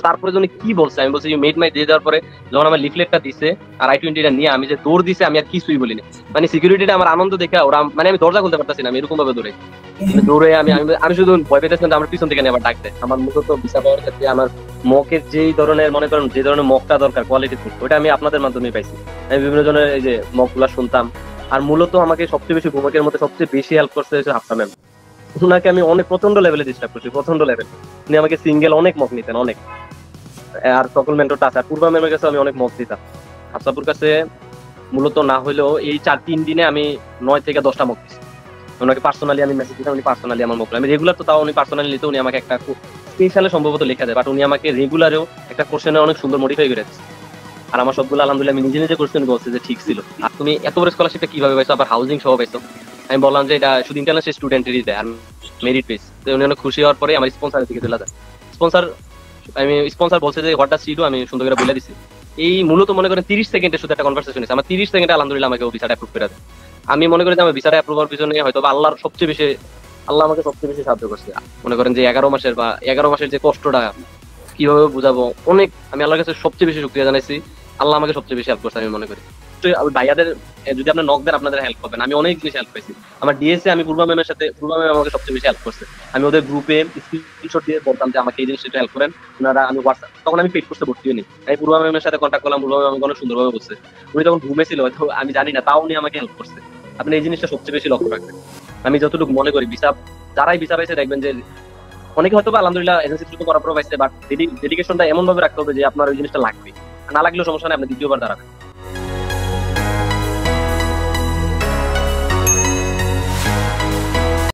তারপরে যখন কি বলছে, আমি বলছি ইউ মেড মাই দিয়ে দেওয়ার পরে যখন আমার লিফলেটটা দিছে আর I-20টা নিয়ে আমি যে দৌড় দিছে, আমি আর কিছুই বলিনি। মানে সিকিউরিটিটা আমার আনন্দ দেখে ওরা, মানে আমি দরজা খুলতে পারতাছি না, আমি এরকম ভাবে দৌড়ে দৌড়ে আমি আমি আমি শুধু ভয় পেতেছিলাম যে আমার পিছন থেকে আবার ডাকতে। আমার মূলত ভিসা পাওয়ার ক্ষেত্রে আমার মকের যেই ধরনের, মনে করেন যে ধরনের মকটা দরকার কোয়ালিটি, ওটা আমি আপনাদের মাধ্যমে পাইছি। আমি বিভিন্ন জনের এই যে মক গুলা শুনতাম। আর মূলত আমাকে সবচেয়ে বেশি মকের মধ্যে সবচেয়ে বেশি হেল্প করতে হয়েছে হাফসা ম্যাম। উনাকে আমি অনেক প্রচন্ড লেভেলে ডিস্টার্ব করছি, প্রচন্ড লেভেল। উনি আমাকে সিঙ্গেল অনেক মক নিতেন, অনেক। আর সকল মেন্টরটা আছে, আর পূর্বা ম্যামের কাছে আমি অনেক মক দিতাম। হাফসাপুর কাছে মূলত না হলেও এই 4-3 দিনে আমি 9 থেকে 10টা মক দিচ্ছি। ওনাকে পার্সোনালি আমি মেসেজ দিতাম, উনি পার্সোনালি আমার মক, আমি রেগুলার তো তাও উনি পার্সোনালি নিতে, উনি আমাকে একটা স্পেশালে সম্ভবত লেখা দেয়, বাট উনি আমাকে রেগুলারেও একটা কোশ্চেনে অনেক সুন্দর মডিফাই করে দিচ্ছে। আর আমার সবগুলো আলহামদুলিল্লাহ আমি নিজে নিজে কোশ্চেন বলছি যে ঠিক ছিল। আর তুমি এত বড় স্কলারশিপটা কিভাবে পাইছো, আবার হাউজিং সহ পাইছো? আমি বললাম যে এটা শুধু ইন্টারন্যাশনাল স্টুডেন্টেরই দেয়, আর মেরিট বেস। তো উনি অনেক খুশি হওয়ার পরে আমার স্পন্সরের দিকে চলে যায়। স্পন্সর, আমি স্পন্সর বলছে যে হোয়াট ডাজ সি ডু, আমি সুন্দর করে বলে দিছি। এই মূলত মনে করেন 30 সেকেন্ডে শুধু একটা কনভারসেশন হয়েছে, আমার 30 সেকেন্ডে আলহামদুলিল্লাহ আমাকে ভিসাটা অ্যাপ্রুভ করে দেয়। আমি মনে করি যে আমার ভিসাটা অ্যাপ্রুভ হওয়ার পিছনে হয়তো আল্লাহর সবচেয়ে বেশি, আল্লাহ আমাকে সবচেয়ে বেশি সাহায্য করছে। মনে করেন যে 11 মাসের যে কষ্টটা কিভাবে বুঝাবো, অনেক আমি আল্লাহর কাছে সবচেয়ে বেশি শুকরিয়া জানাইছি। আল্লাহ আমাকে সবচেয়ে বেশি হেল্প করছে আমি মনে করি। তো ভাইয়াদের যদি আপনার নক দেন, আপনাদের হেল্প করবেন। আমি অনেক জিনিস হেল্প পাইছি আমার ডিএসএ। আমি পূর্বা ম্যামের সাথে, পূর্বা ম্যাম আমাকে সবচেয়ে বেশি হেল্প করছে। আমি ওদের গ্রুপে স্ক্রিনশট দিয়ে বলতাম যে আমাকে এই জিনিসটা হেল্প করেন। ওনারা, আমি হোয়াটসঅ্যাপ, তখন আমি পেড কোর্সে ভর্তি হইনি, আমি পূর্বা ম্যামের সাথে কন্ট্যাক্ট করলাম। পূর্বা ম্যাম আমাকে অনেক সুন্দরভাবে বলছে। উনি তখন ঘুমেছিল হয়তো, আমি জানি না, তাও উনি আমাকে হেল্প করছে। আপনি এই জিনিসটা সবচেয়ে বেশি লক্ষ্য রাখবেন। আমি যতটুকু মনে করি ভিসা, যারাই ভিসা পাইছে দেখবেন যে অনেকে হয়তো বা আলহামদুলিল্লাহ এজেন্সি থ্রুতে করার পর পাইছে, বাট ডেডিকেশনটা এমন ভাবে রাখতে হবে যে আপনার ওই জিনিসটা লাগবে, না লাগলেও সমস্যা নেই, আপনি দ্বিতীয়বার দাঁড়াবেন।